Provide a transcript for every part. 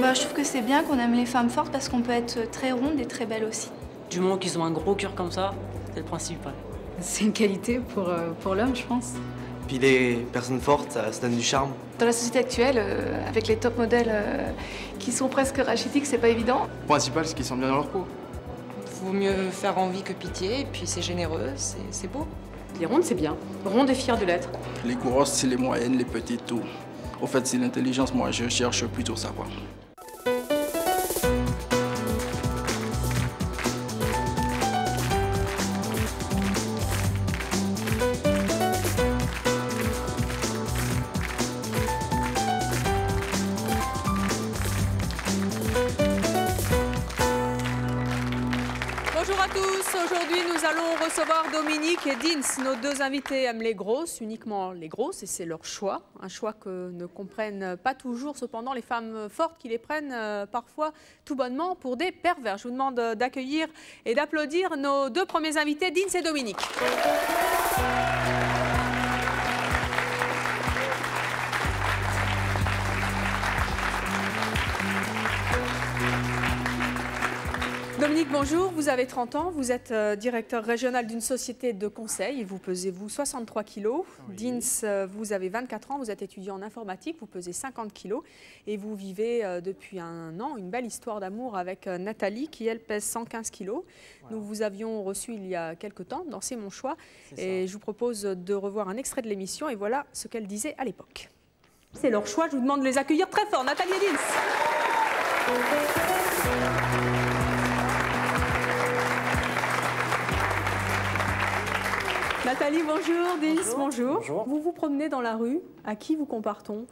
Bah, je trouve que c'est bien qu'on aime les femmes fortes parce qu'on peut être très ronde et très belle aussi. Du moment qu'ils ont un gros cœur comme ça, c'est le principal. C'est une qualité pour l'homme, je pense. Puis les personnes fortes, ça donne du charme. Dans la société actuelle, avec les top modèles qui sont presque rachitiques, c'est pas évident. Le principal, c'est qu'ils sont bien dans leur peau. Vaut mieux faire envie que pitié, et puis c'est généreux, c'est beau. Les rondes, c'est bien. Ronde et fière de l'être. Les grosses, c'est les moyennes, les petites, tout. Au fait, c'est l'intelligence, moi, je cherche plutôt ça, quoi. Bonjour à tous, aujourd'hui nous allons recevoir Dominique et Dins. Nos deux invités aiment les grosses, uniquement les grosses, et c'est leur choix. Un choix que ne comprennent pas toujours cependant les femmes fortes qui les prennent parfois tout bonnement pour des pervers. Je vous demande d'accueillir et d'applaudir nos deux premiers invités, Dins et Dominique. Dominique, bonjour. Vous avez 30 ans, vous êtes directeur régional d'une société de conseil. Vous pesez, vous, 63 kilos. Oui. Dins, vous avez 24 ans, vous êtes étudiant en informatique, vous pesez 50 kilos. Et vous vivez depuis un an une belle histoire d'amour avec Nathalie, qui, elle, pèse 115 kilos. Voilà. Nous vous avions reçu il y a quelque temps dans C'est mon choix. Et je vous propose de revoir un extrait de l'émission. Et voilà ce qu'elle disait à l'époque. C'est leur choix, je vous demande de les accueillir très fort. Nathalie et Dins. Nathalie, bonjour. Dins, bonjour. Bonjour. Vous vous promenez dans la rue. À qui vous compare-t-on?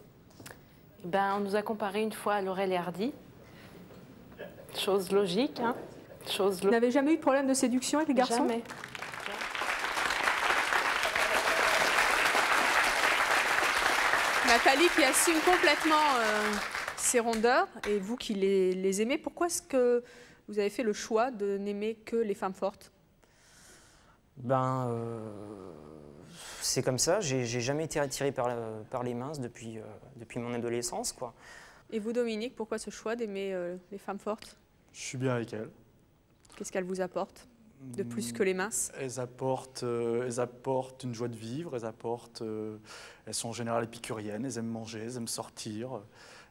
On nous a comparé une fois à Laurel et Hardy. Chose logique, hein. Vous n'avez jamais eu de problème de séduction avec les garçons? Jamais. Nathalie qui assume complètement ses rondeurs, et vous qui les aimez, pourquoi est-ce que vous avez fait le choix de n'aimer que les femmes fortes? C'est comme ça, j'ai jamais été attiré par les minces depuis mon adolescence, quoi. Et vous, Dominique, pourquoi ce choix d'aimer les femmes fortes? Je suis bien avec elles. Qu'est-ce qu'elles vous apportent de plus que les minces? Elles apportent une joie de vivre, elles sont en général épicuriennes, elles aiment manger, elles aiment sortir,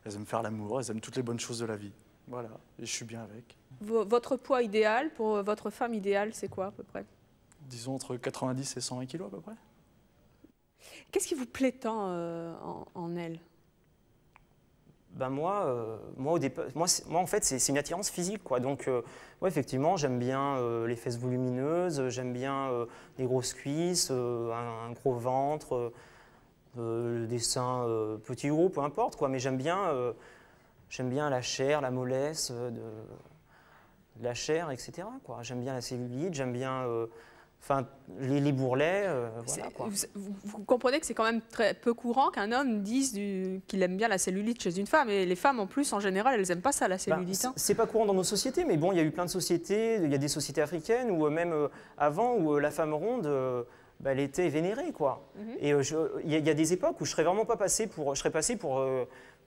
elles aiment faire l'amour, elles aiment toutes les bonnes choses de la vie. Voilà, et je suis bien avec. Votre poids idéal pour votre femme idéale, c'est quoi à peu près? Disons entre 90 et 120 kilos à peu près. Qu'est-ce qui vous plaît tant en elle? Moi, en fait, c'est une attirance physique, quoi. Donc, ouais, effectivement, j'aime bien les fesses volumineuses, j'aime bien les grosses cuisses, un gros ventre, des seins petits ou gros, peu importe, quoi. Mais j'aime bien la chair, la mollesse, la chair, etc., quoi. J'aime bien la cellulite, j'aime bien les bourrelets, voilà, quoi. Vous comprenez que c'est quand même très peu courant qu'un homme dise qu'il aime bien la cellulite chez une femme. Et les femmes, en plus, en général, elles n'aiment pas ça, la cellulite. C'est pas courant dans nos sociétés, mais bon, il y a eu plein de sociétés, il y a des sociétés africaines, ou même avant, où la femme ronde, elle était vénérée, quoi. Et il y a des époques où je serais vraiment pas passé pour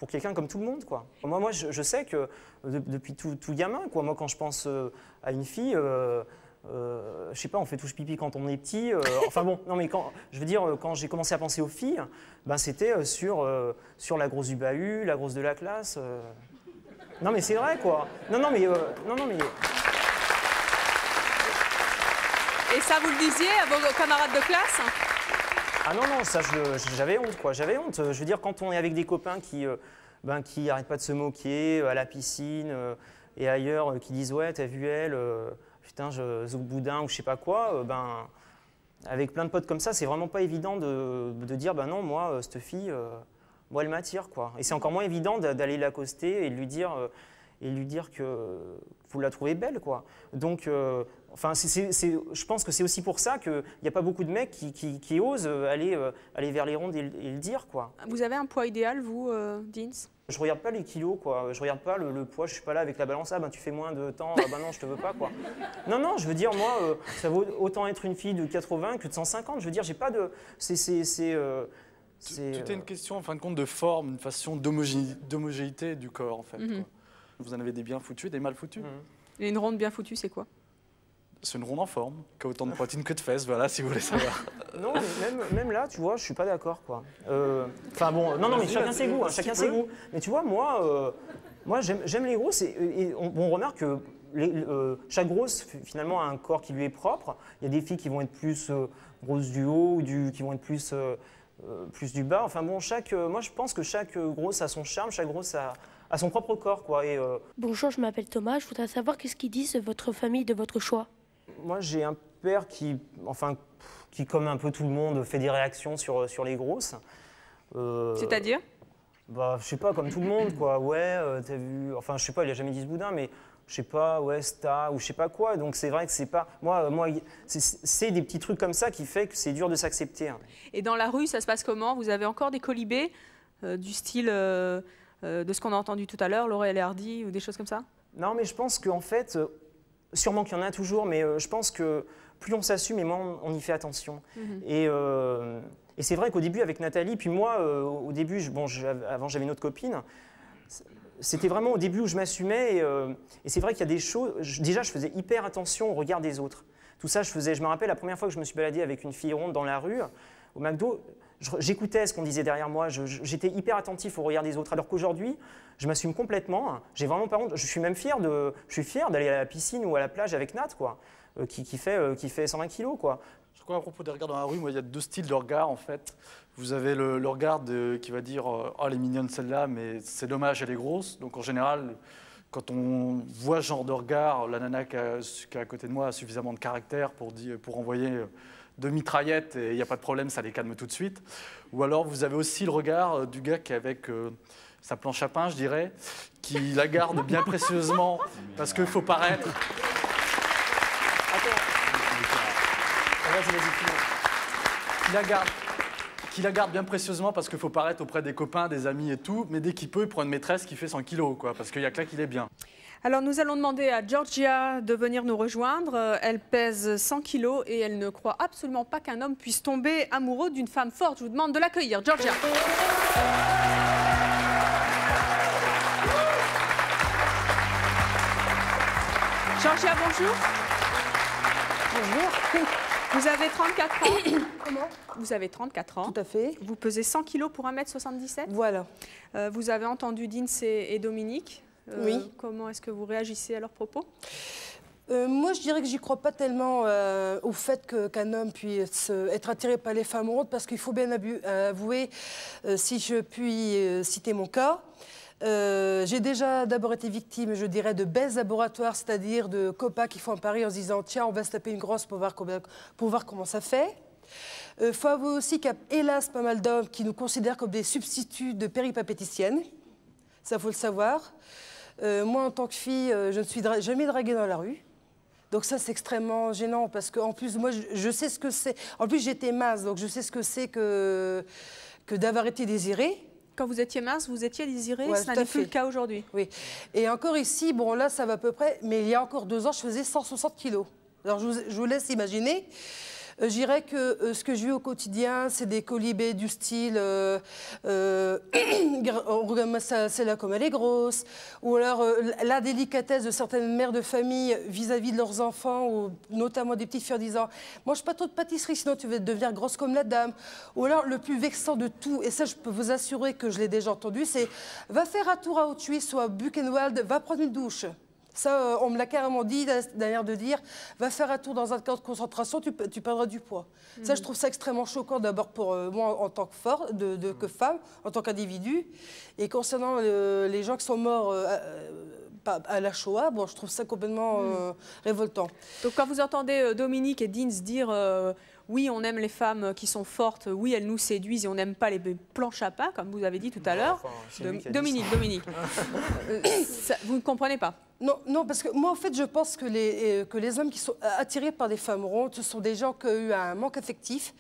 quelqu'un comme tout le monde, quoi. Moi je sais que depuis tout gamin, quoi. Moi, quand je pense à une fille, je sais pas, on fait touche pipi quand on est petit. Enfin bon, non mais je veux dire, quand j'ai commencé à penser aux filles, c'était sur la grosse du bahut, la grosse de la classe. Non mais c'est vrai, quoi. Non mais. Et ça, vous le disiez à vos camarades de classe? Ah non, ça j'avais honte, quoi. J'avais honte. Je veux dire, quand on est avec des copains qui n'arrêtent pas de se moquer à la piscine et ailleurs, qui disent ouais, t'as vu elle. Putain, zouk boudin ou je sais pas quoi, avec plein de potes comme ça, c'est vraiment pas évident de dire non, moi, cette fille, moi, elle m'attire, quoi. Et c'est encore moins évident d'aller l'accoster et de lui dire que vous la trouvez belle, quoi. Donc, je pense que c'est aussi pour ça qu'il n'y a pas beaucoup de mecs qui osent aller vers les rondes et le dire, quoi. Vous avez un poids idéal, vous, Dins? Je regarde pas les kilos, quoi. Je regarde pas le poids, je suis pas là avec la balance. Ah tu fais moins de temps, non, je te veux pas, quoi. Non, je veux dire, moi, ça vaut autant être une fille de 80 que de 150. Je veux dire, j'ai pas de... Tout est une question, en fin de compte, de forme, une façon d'homogénéité du corps, en fait. Quoi. Vous en avez des bien foutus et des mal foutus. Et une ronde bien foutue, c'est quoi? C'est une ronde en forme, qui a autant de poitrine que de fesses, voilà, si vous voulez savoir. Non, mais même là, tu vois, je suis pas d'accord, quoi. Enfin bon, non, mais chacun ses goûts, chacun ses goûts. Mais tu vois, moi j'aime les grosses et on remarque que chaque grosse, finalement, a un corps qui lui est propre. Il y a des filles qui vont être plus grosses du haut, ou qui vont être plus du bas. Enfin bon, moi je pense que chaque grosse a son charme, chaque grosse a son propre corps, quoi. Bonjour, je m'appelle Thomas. Je voudrais savoir qu'est-ce qu'ils disent de votre famille, de votre choix. Moi, j'ai un père qui, comme un peu tout le monde, fait des réactions sur les grosses. C'est-à-dire? Je sais pas, comme tout le monde, quoi. Ouais, t'as vu... Enfin, je sais pas, il a jamais dit ce boudin, mais je sais pas, ouais, sta, ou je sais pas quoi. Donc c'est vrai que c'est pas... Moi c'est des petits trucs comme ça qui fait que c'est dur de s'accepter. Et dans la rue, ça se passe comment? Vous avez encore des colibés du style de ce qu'on a entendu tout à l'heure, Laurel et Hardy, ou des choses comme ça? Non, mais je pense qu'en fait... Sûrement qu'il y en a toujours, mais je pense que plus on s'assume et moins on y fait attention. Et c'est vrai qu'au début, avec Nathalie, puis moi, au début, avant j'avais une autre copine, c'était vraiment au début où je m'assumais. Et c'est vrai qu'il y a des choses... Déjà, je faisais hyper attention au regard des autres. Tout ça, je me rappelle la première fois que je me suis baladée avec une fille ronde dans la rue, au McDo, j'écoutais ce qu'on disait derrière moi, j'étais hyper attentif au regard des autres, alors qu'aujourd'hui, je m'assume complètement, j'ai vraiment pas honte, je suis même fier d'aller à la piscine ou à la plage avec Nat, quoi, qui fait 120 kilos, quoi. Je crois à propos des regards dans la rue, moi il y a deux styles de regard en fait. Vous avez le regard qui va dire « Oh, elle est mignonne celle-là, mais c'est dommage, elle est grosse ». Donc en général, quand on voit ce genre de regard, la nana qui est à côté de moi a suffisamment de caractère pour envoyer... de mitraillettes et il n'y a pas de problème, ça les calme tout de suite. Ou alors vous avez aussi le regard du gars qui est avec sa planche à pain, je dirais, qui la garde bien précieusement parce qu'il faut paraître. Qui la garde bien précieusement parce qu'il faut paraître auprès des copains, des amis et tout, mais dès qu'il peut, il prend une maîtresse qui fait 100 kilos, quoi, parce qu'il y a que là qu'il est bien. Alors nous allons demander à Georgia de venir nous rejoindre. Elle pèse 100 kilos et elle ne croit absolument pas qu'un homme puisse tomber amoureux d'une femme forte. Je vous demande de l'accueillir, Georgia. Georgia, bonjour. Bonjour. Vous avez 34 ans. Comment? Vous avez 34 ans. Tout à fait. Vous pesez 100 kilos pour 1m77. Voilà. Vous avez entendu Dins et Dominique. Oui. Comment est-ce que vous réagissez à leurs propos? Moi, je dirais que j'y crois pas tellement au fait qu'un homme puisse être attiré par les femmes rondes, parce qu'il faut bien avouer, si je puis citer mon cas, j'ai déjà d'abord été victime, je dirais, de baisse laboratoire, c'est-à-dire de copains qui font un pari en se disant « Tiens, on va se taper une grosse pour voir comment ça fait ». Il faut avouer aussi qu'il y a hélas pas mal d'hommes qui nous considèrent comme des substituts de péripapéticiennes. Ça, faut le savoir. Moi, en tant que fille, je ne suis jamais draguée dans la rue. Donc ça, c'est extrêmement gênant parce qu'en plus, moi, je sais ce que c'est. En plus, j'étais mince, donc je sais ce que c'est que d'avoir été désirée. Quand vous étiez mince, vous étiez désirée, ouais, ça n'est plus le cas aujourd'hui. Oui. Et encore ici, bon, là, ça va à peu près, mais il y a encore 2 ans, je faisais 160 kilos. Alors, je vous laisse imaginer. Je dirais que ce que je vis au quotidien, c'est des colibés du style on regarde celle-là comme elle est grosse, ou alors la délicatesse de certaines mères de famille vis-à-vis de leurs enfants, ou notamment des petites filles en disant « mange pas trop de pâtisserie, sinon tu vas devenir grosse comme la dame ». Ou alors le plus vexant de tout, et ça je peux vous assurer que je l'ai déjà entendu, c'est « va faire un tour à Auschwitz ou à Buchenwald, va prendre une douche ». Ça, on me l'a carrément dit, d'ailleurs, de dire « va faire un tour dans un camp de concentration, tu perdras du poids ». Ça, je trouve ça extrêmement choquant, d'abord pour moi en tant que femme, en tant qu'individu. Et concernant les gens qui sont morts à la Shoah, bon, je trouve ça complètement révoltant. Donc quand vous entendez Dominique et Dins dire oui, on aime les femmes qui sont fortes, oui, elles nous séduisent et on n'aime pas les planches à pain, comme vous avez dit tout à l'heure. Dominique, vous ne comprenez pas? Non, parce que moi, en fait, je pense que les hommes qui sont attirés par des femmes rondes, ce sont des gens qui ont eu un manque affectif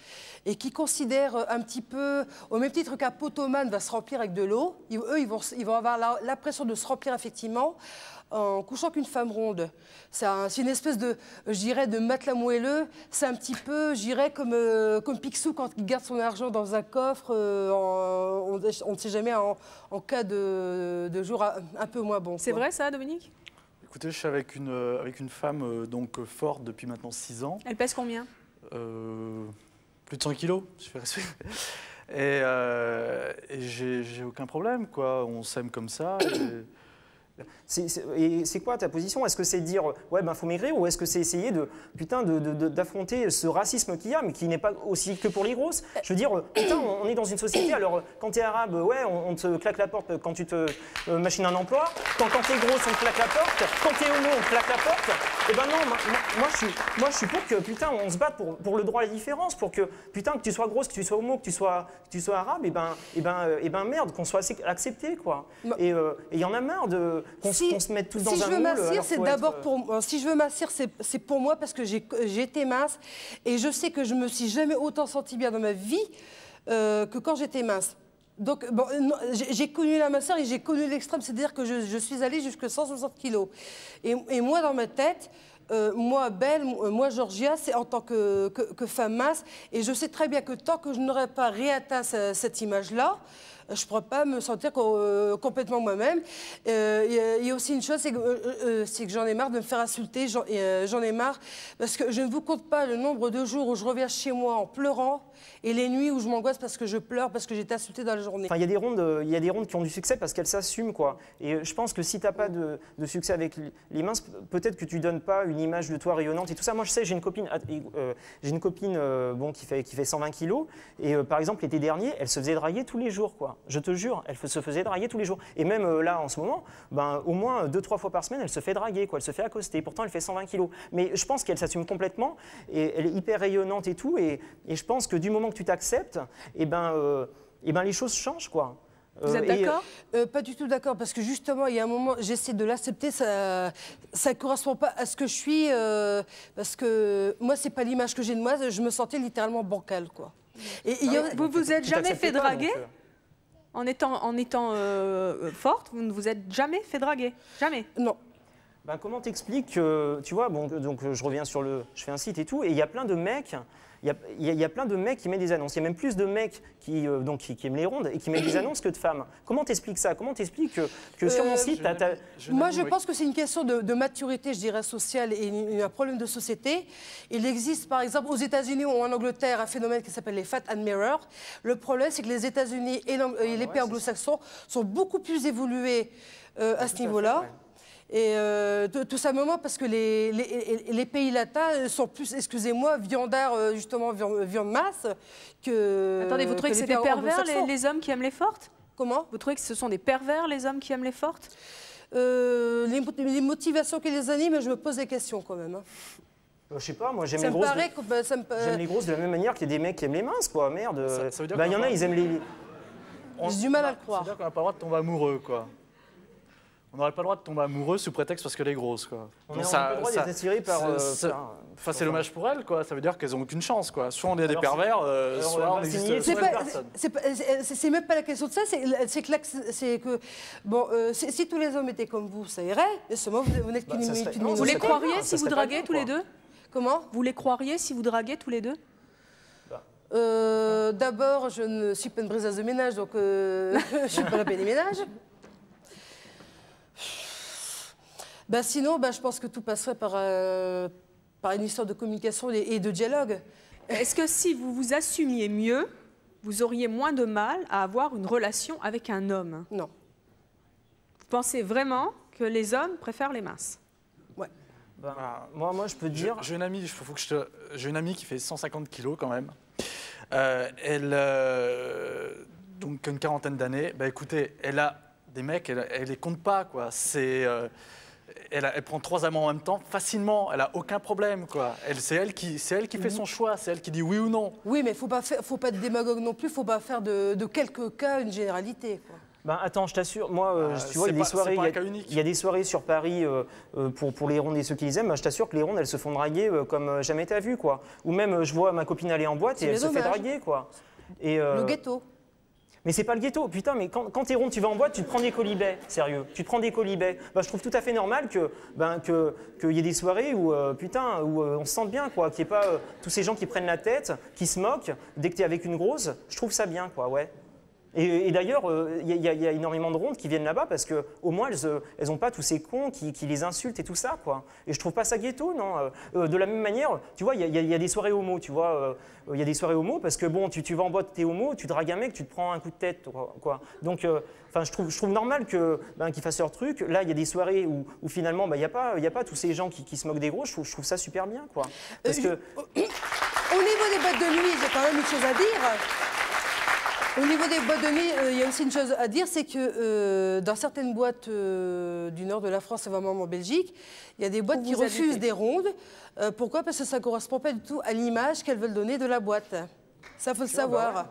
et qui considèrent un petit peu, au même titre qu'un potomane va se remplir avec de l'eau, eux, ils vont avoir l'impression de se remplir effectivement en couchant qu'une femme ronde. C'est une espèce de, je dirais, de matelas moelleux. C'est un petit peu, je dirais, comme Picsou quand il garde son argent dans un coffre. On ne sait jamais en cas de jour un peu moins bon. C'est vrai ça, Dominique? Écoutez, je suis avec une femme donc forte depuis maintenant 6 ans. Elle pèse combien? Plus de 100 kilos, je fais respect. Et j'ai aucun problème, quoi. On s'aime comme ça. Et c'est quoi ta position? Est-ce que c'est dire ouais ben faut maigrir, ou est-ce que c'est essayer d'affronter ce racisme qu'il y a, mais qui n'est pas aussi que pour les grosses? Je veux dire, putain, on est dans une société, alors quand tu es arabe, ouais, on te claque la porte quand tu te machines un emploi, quand tu es grosse, on te claque la porte, quand tu es homo, on te claque la porte. Et ben non, moi je suis pour que putain on se batte pour le droit à la différence, pour que putain que tu sois grosse, que tu sois homo, que tu sois arabe, et ben merde, qu'on soit accepté, quoi. Et il y en a marre qu'on se mette tous dans un moule. Si je veux m'assir, c'est d'abord pour moi. Si je veux m'assir, c'est pour moi parce que j'ai été mince et je sais que je me suis jamais autant sentie bien dans ma vie que quand j'étais mince. Donc, bon, j'ai connu la minceur et j'ai connu l'extrême, c'est-à-dire que je suis allée jusqu'à 160 kilos. Et moi, dans ma tête, moi, Belle, moi, Georgia, c'est en tant que femme mince. Et je sais très bien que tant que je n'aurais pas réatteint cette image-là, je ne pourrais pas me sentir complètement moi-même. Il y a aussi une chose, c'est que j'en ai marre de me faire insulter. J'en ai marre parce que je ne vous compte pas le nombre de jours où je reviens chez moi en pleurant et les nuits où je m'angoisse parce que je pleure, parce que j'ai été insultée dans la journée. Enfin, il y a des rondes qui ont du succès parce qu'elles s'assument, quoi. Et je pense que si tu n'as pas de succès avec les minces, peut-être que tu ne donnes pas une image de toi rayonnante et tout ça. Moi, je sais, j'ai une copine bon, qui fait 120 kilos et par exemple, l'été dernier, elle se faisait draguer tous les jours, quoi. Je te jure, elle se faisait draguer tous les jours. Et même là, en ce moment, ben, au moins 2-3 fois par semaine, elle se fait draguer, quoi. Elle se fait accoster. Pourtant, elle fait 120 kilos. Mais je pense qu'elle s'assume complètement et elle est hyper rayonnante et tout. Et je pense que du moment que tu t'acceptes, et ben les choses changent, quoi. Vous êtes d'accord? Pas du tout d'accord, parce que justement, il y a un moment, j'essaie de l'accepter, ça ne correspond pas à ce que je suis, parce que moi, c'est pas l'image que j'ai de moi, je me sentais littéralement bancale, quoi. Et vous vous êtes jamais fait draguer? En étant forte, vous ne vous êtes jamais fait draguer? Jamais? Non. Ben, comment t'expliques que, tu vois, bon, donc je reviens je fais un site et tout, et il y a plein de mecs, il y a plein de mecs qui mettent des annonces. Il y a même plus de mecs qui aiment les rondes et qui mettent des annonces que de femmes. Comment t'expliques ça? Comment t'expliques que sur mon site, Moi, je pense que c'est une question de maturité, je dirais, sociale et un problème de société. Il existe, par exemple, aux États-Unis ou en Angleterre, un phénomène qui s'appelle les Fat Admirers. Le problème, c'est que les États-Unis et les pays anglo-saxons sont beaucoup plus évolués à ce niveau-là. Et tout simplement parce que les pays latins sont plus, excusez-moi, viandards, justement, viande masse que. Attendez, vous trouvez que c'est des pervers, les hommes qui aiment les fortes? Comment? Vous trouvez que ce sont des pervers, les hommes qui aiment les fortes? Les motivations qui les animent, je me pose des questions quand même. Hein. Je sais pas, moi j'aime les grosses. J'aime les grosses de la même manière qu'il y a des mecs qui aiment les minces, quoi. Merde. Ça veut dire il y en a, ils aiment les. J'ai du mal à le croire. C'est-à-dire qu'on n'a pas le droit de tomber amoureux, quoi. On n'aurait pas le droit de tomber amoureux sous prétexte parce qu'elle est grosse, quoi. On n'a pas le droit d'être attiré par... Enfin, c'est dommage pour elle, quoi. Ça veut dire qu'elles n'ont aucune chance, quoi. Soit on est des pervers, soit on existe sur personne. C'est même pas la question de ça, c'est que... Bon, si tous les hommes étaient comme vous, ça irait. Mais seulement, vous n'êtes qu'une minorité. Vous les croiriez si vous draguez tous les deux? Comment? Vous les croiriez si vous draguez tous les deux? D'abord, je ne suis pas une briseuse de ménage, donc je ne suis pas la peine des ménages. Ben sinon, je pense que tout passerait par une histoire de communication et de dialogue. Est-ce que si vous vous assumiez mieux, vous auriez moins de mal à avoir une relation avec un homme? Non. Vous pensez vraiment que les hommes préfèrent les minces? Ouais. Moi, je peux dire... J'ai une amie qui fait 150 kilos quand même. Donc une quarantaine d'années. Écoutez, elle a des mecs, elle les compte pas, quoi. Elle prend 3 amants en même temps facilement, elle a aucun problème, quoi. C'est elle qui fait son choix, c'est elle qui dit oui ou non. Oui, mais faut pas être démagogue non plus, faut pas faire de quelques cas une généralité, quoi. Attends, je t'assure, moi, tu vois, il y a des soirées sur Paris pour les rondes et ceux qui les aiment. Je t'assure que les rondes, elles se font draguer comme jamais t'as vu, quoi. Ou même, je vois ma copine aller en boîte et elle se fait draguer, quoi. Le ghetto. Mais c'est pas le ghetto, putain, mais quand t'es ronde, tu vas en boîte, tu te prends des colibets, sérieux, tu te prends des colibets. Bah, je trouve tout à fait normal qu'il y ait des soirées où, où on se sente bien, quoi, qu'il n'y ait pas tous ces gens qui prennent la tête, qui se moquent, dès que t'es avec une grosse, je trouve ça bien, quoi, ouais. Et d'ailleurs, il y a énormément de rondes qui viennent là-bas parce qu'au moins, elles n'ont pas tous ces cons qui les insultent et tout ça, quoi. Et je trouve pas ça ghetto, non. De la même manière, tu vois, il y a des soirées homo, tu vois. Il y a des soirées homo parce que, bon, tu vas en boîte, t'es homo, tu dragues un mec, tu te prends un coup de tête, quoi. Donc, je trouve normal qu'ils fassent leur truc. Là, il y a des soirées où finalement, il n'y a pas tous ces gens qui se moquent des gros. Je trouve ça super bien, quoi. Parce que... Au niveau des boîtes de nuit, j'ai quand même une chose à dire. Au niveau des boîtes de nuit, il y a aussi une chose à dire, c'est que dans certaines boîtes du nord de la France et vraiment en Belgique, il y a des boîtes qui refusent des rondes. Pourquoi? Parce que ça ne correspond pas du tout à l'image qu'elles veulent donner de la boîte. Ça, il faut le savoir. Bah ouais.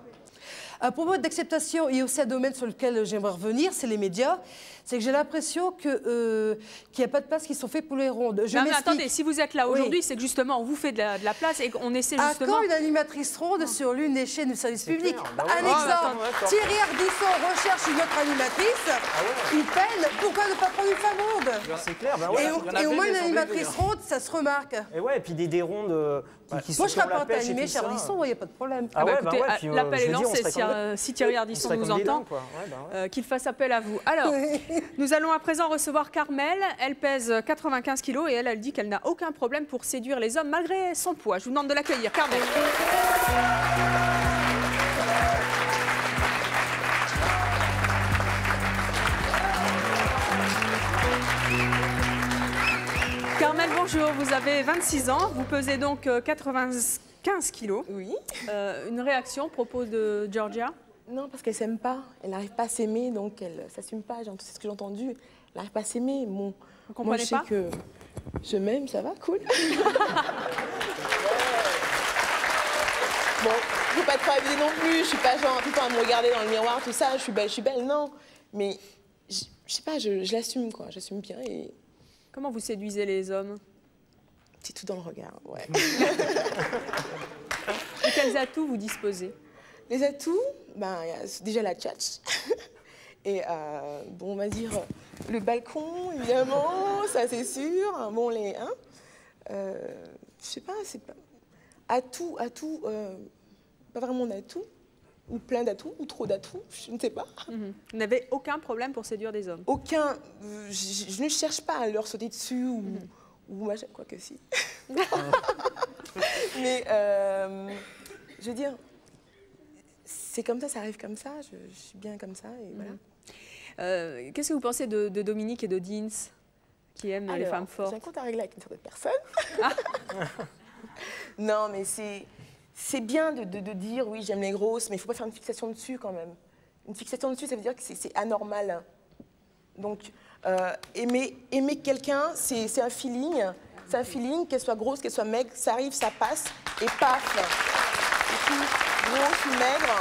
À propos d'acceptation, il y a aussi un domaine sur lequel j'aimerais revenir, c'est les médias. C'est que j'ai l'impression qu'il n'y a pas de place qui sont faits pour les rondes. Non, mais attendez, si vous êtes là aujourd'hui, c'est que justement, on vous fait de la place et qu'on essaie justement... À quand une animatrice ronde sur l'une des chaînes du service public? Bah un exemple, Thierry Ardisson recherche une autre animatrice, il peine, pourquoi ne pas prendre une femme ronde? C'est clair, bah ouais. Et au moins une animatrice ronde, ça se remarque. Et ouais, et puis des rondes qui sont moi, je serais pas pêche animée chez Ardisson, il n'y a pas de problème. Ah ouais, écoutez, puis, l'appel est lancé, si Thierry Ardisson nous entend, qu'il fasse appel à vous. Alors, nous allons à présent recevoir Carmel. Elle pèse 95 kilos et elle dit qu'elle n'a aucun problème pour séduire les hommes malgré son poids. Je vous demande de l'accueillir, Carmel. Carmel, bonjour, vous avez 26 ans, vous pesez donc 95 kilos. Oui. Une réaction à propos de Georgia? Non, parce qu'elle ne s'aime pas, elle n'arrive pas à s'aimer, donc elle ne s'assume pas, c'est ce que j'ai entendu. Elle n'arrive pas à s'aimer. Bon, vous comprenez pas? Moi, je sais que je m'aime, ça va, cool. Bon, je ne veux pas être avisée non plus, je ne suis pas genre tout le temps à me regarder dans le miroir, tout ça, je suis belle, non. Mais je sais pas, je l'assume, quoi, j'assume bien. Et... Comment vous séduisez les hommes? C'est tout dans le regard, ouais. Et quels atouts vous disposez? Les atouts, ben, y a déjà la tchatch. Et bon, on va dire le balcon, évidemment, ça c'est sûr. Bon, les... Hein, je sais pas, c'est pas... Atout, pas vraiment d'atout. Ou plein d'atouts, ou trop d'atouts, je ne sais pas. Vous n'avez aucun problème pour séduire des hommes? Aucun. Je ne cherche pas à leur sauter dessus ou machin, quoi que si. Mais, je veux dire, c'est comme ça arrive comme ça, je suis bien comme ça, et voilà. Qu'est-ce que vous pensez de Dominique et de Deans, qui aiment les femmes fortes? J'ai un compte à régler avec une certaine personne. Non, mais c'est bien de dire, oui, j'aime les grosses, mais il ne faut pas faire une fixation dessus, quand même. Une fixation dessus, ça veut dire que c'est anormal. Donc, aimer quelqu'un, c'est un feeling. C'est un feeling, qu'elle soit grosse, qu'elle soit maigre, ça arrive, ça passe, et paf. Et puis, grosse ou maigre,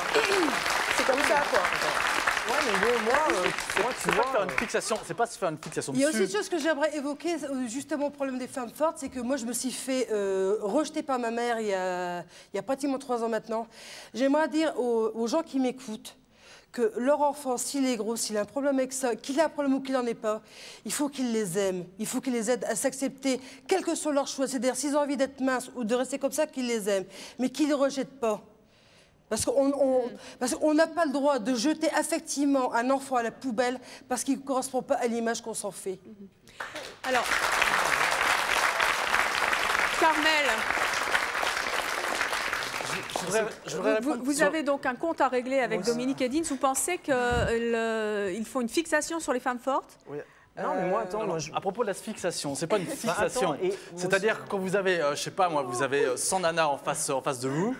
c'est comme ça, quoi. Ouais, mais bon, moi, tu vois, faire une fixation, c'est pas se faire une fixation dessus. Il y a aussi une chose que j'aimerais évoquer, justement, au problème des femmes fortes, c'est que moi, je me suis fait rejeter par ma mère il y a pratiquement 3 ans maintenant. J'aimerais dire aux gens qui m'écoutent que leur enfant, s'il est gros, s'il a un problème avec ça, qu'il a un problème ou qu'il n'en ait pas, il faut qu'ils les aiment, il faut qu'ils les aident à s'accepter, quel que soit leur choix. C'est-à-dire, s'ils ont envie d'être minces ou de rester comme ça, qu'ils les aiment, mais qu'ils ne les rejettent pas. Parce qu'on n'a pas le droit de jeter affectivement un enfant à la poubelle parce qu'il ne correspond pas à l'image qu'on s'en fait. Alors, Carmel, vous avez donc un compte à régler avec Dominique et Deans. Vous pensez qu'il faut une fixation sur les femmes fortes? Oui. Non, mais moi, attends, à propos de la fixation, c'est pas une fixation. C'est-à-dire quand vous avez, je sais pas moi, vous avez 100 nanas en face de vous.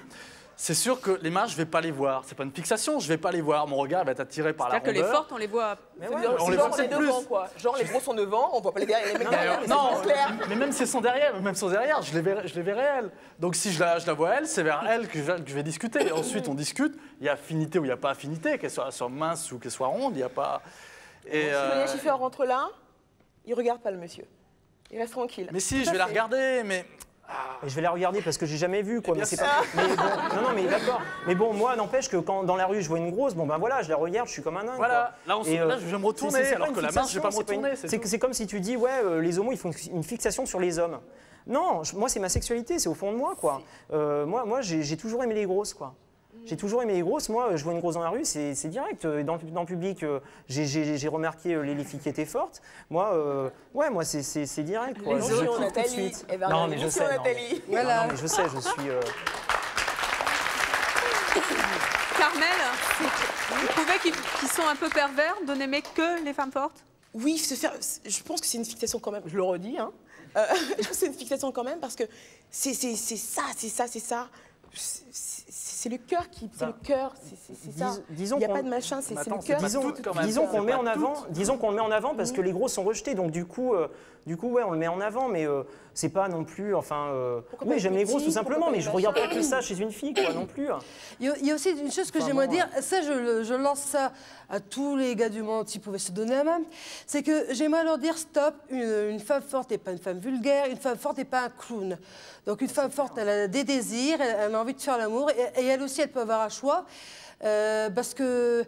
C'est sûr que les mains, je ne vais pas les voir. C'est pas une fixation, je ne vais pas les voir. Mon regard va être attiré par la rondeur. C'est-à-dire que les fortes, on les voit. On les voit peut-être plus. Devant, quoi. Genre les gros sont devant, on voit pas les derrière. Les mecs derrière, non, mais même si elles sont derrière, je les verrai elles. Donc si je la vois elle, c'est vers elle que je vais discuter. Ensuite, on discute. Il y a affinité ou il n'y a pas affinité, qu'elle soit mince ou qu'elle soit ronde, il n'y a pas. Et le chiffreur rentre là, il regarde pas le monsieur. Il reste tranquille. Mais si, je vais la regarder, mais Et je vais la regarder parce que j'ai jamais vu, quoi. Mais c'est pas. Mais bon, non, mais d'accord. Mais bon, moi, n'empêche que quand dans la rue je vois une grosse, bon ben voilà, je la regarde, je suis comme un dingue. Voilà, quoi. là, je vais me retourner, alors que la marche, je vais pas me retourner. C'est comme si tu dis, ouais, les homos, ils font une fixation sur les hommes. Non, moi, c'est ma sexualité, c'est au fond de moi, quoi. Moi, j'ai toujours aimé les grosses, quoi. J'ai toujours aimé les grosses. Moi, je vois une grosse dans la rue, c'est direct. Dans le public, j'ai remarqué les filles qui étaient fortes. Moi, ouais, moi, c'est direct. Quoi. Les autres, Nathalie. Non, mais je sais. Nathalie. Voilà. Non, mais je sais, je suis. Carmel, vous trouvez qu'ils sont un peu pervers de n'aimer que les femmes fortes? Oui, je pense que c'est une fixation quand même. Je le redis, hein. Je pense que c'est une fixation quand même parce que c'est ça. C'est le cœur qui. C'est le cœur, c'est ça. Il n'y a pas de machin, c'est le cœur. Disons qu'on le met en avant. Disons qu'on le met en avant parce que les grosses sont rejetées. Donc du coup, ouais, on le met en avant, mais c'est pas non plus. Enfin, oui, j'aime les grosses tout simplement, mais je regarde pas que ça chez une fille, quoi, non plus. Il y a aussi une chose que j'aimerais dire. Ça, je lance ça à tous les gars du monde s'ils pouvaient se donner la main. C'est que j'aimerais leur dire stop. Une femme forte n'est pas une femme vulgaire. Une femme forte n'est pas un clown. Donc une femme forte, elle a des désirs, elle a envie de faire l'amour, et elle aussi, elle peut avoir un choix. Parce que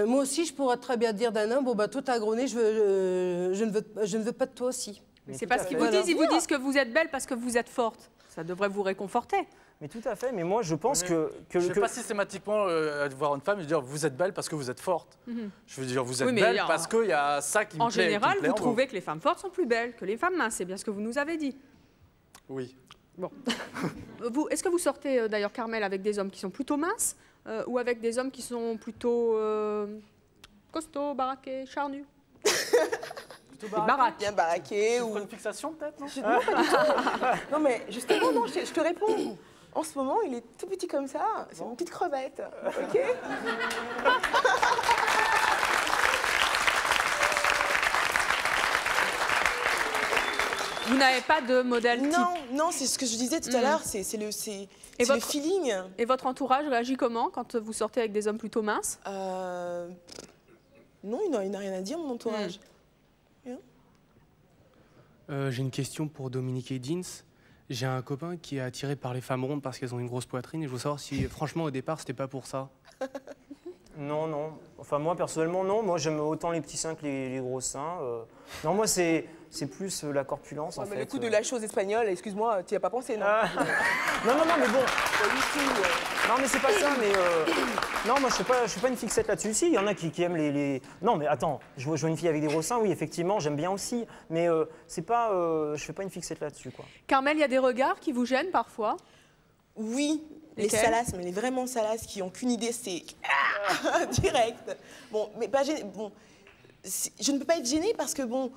moi aussi, je pourrais très bien dire d'un homme, bon, bah, toi, t'as gros nez, je ne veux pas de toi aussi. Mais c'est pas ce qu'ils vous disent. Ils vous disent que vous êtes belle parce que vous êtes forte. Ça devrait vous réconforter. Mais tout à fait, mais moi je pense que je ne vais pas systématiquement voir une femme et dire vous êtes belle parce que vous êtes forte. Je veux dire vous êtes belle parce qu'il y a ça qui me plaît. En général, vous trouvez que les femmes fortes sont plus belles que les femmes minces, c'est bien ce que vous nous avez dit. Oui. Bon. Est-ce que vous sortez d'ailleurs, Carmel, avec des hommes qui sont plutôt minces ou avec des hommes qui sont plutôt costauds, baraqués, charnus? Bien baraqué. Ou une fixation peut-être, non? Non mais justement, non, je te réponds. En ce moment, il est tout petit comme ça. C'est une petite crevette. Ok. Vous n'avez pas de modèle type? Non, c'est ce que je disais tout à l'heure. C'est le feeling. Et votre entourage réagit comment quand vous sortez avec des hommes plutôt minces? Non, il n'a rien à dire, mon entourage. J'ai une question pour Dominique et Dins. J'ai un copain qui est attiré par les femmes rondes parce qu'elles ont une grosse poitrine et je veux savoir si, franchement, au départ, c'était pas pour ça. Non. Enfin, moi, personnellement, non. Moi, j'aime autant les petits seins que les gros seins. Non, moi, c'est plus la corpulence, en fait. Le coup de la chose espagnole, excuse-moi, tu n'y as pas pensé, non? Non, mais bon. Non, mais c'est pas ça, mais... Non, moi, je suis pas une fixette là-dessus. Si, il y en a qui aiment les... Non, mais attends, je vois une fille avec des gros seins, oui, effectivement, j'aime bien aussi. Mais c'est pas... je fais pas une fixette là-dessus, quoi. Carmel, il y a des regards qui vous gênent parfois? Oui. Les salasses, mais les vraiment salasses qui n'ont qu'une idée, c'est direct. Bon, mais pas gênée. Bon, je ne peux pas être gênée parce que bon,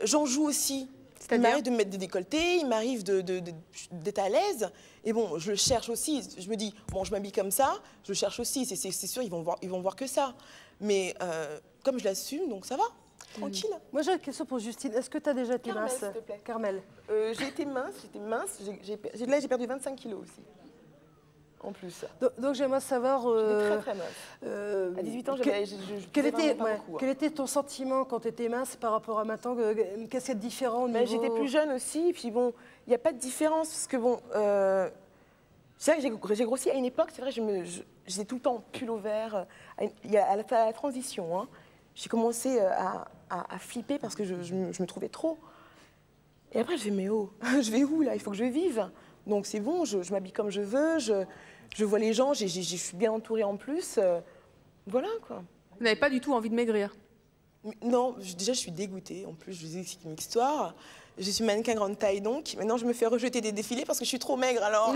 j'en joue aussi. Il m'arrive de me mettre des décolletés, il m'arrive d'être à l'aise. Et bon, je le cherche aussi. Je me dis, bon, je m'habille comme ça, je le cherche aussi. C'est sûr, ils vont voir que ça. Mais comme je l'assume, donc ça va. Tranquille. Moi, j'ai une question pour Justine. Est-ce que tu as déjà été Carmel, mince? s'il te plaît. Carmel. J'ai été mince, Là, j'ai perdu 25 kilos aussi. En plus. Donc j'aimerais savoir... J'étais très mince. À 18 ans, quel était ton sentiment quand tu étais mince par rapport à maintenant? Qu'est-ce qu'il y a de différent au niveau... J'étais plus jeune aussi, et puis bon, il n'y a pas de différence, parce que bon... c'est vrai que j'ai grossi à une époque, c'est vrai, j'étais tout le temps pull au vert. À la transition, hein, j'ai commencé à flipper parce que je me trouvais trop. Et après, je vais, mais oh, je vais où là? Il faut que je vive. Donc c'est bon, je m'habille comme je veux, je vois les gens, je suis bien entourée en plus. Voilà quoi. Vous n'avez pas du tout envie de maigrir? Non, déjà je suis dégoûtée. En plus, je vous explique une histoire. Je suis mannequin grande taille donc. Maintenant, je me fais rejeter des défilés parce que je suis trop maigre alors.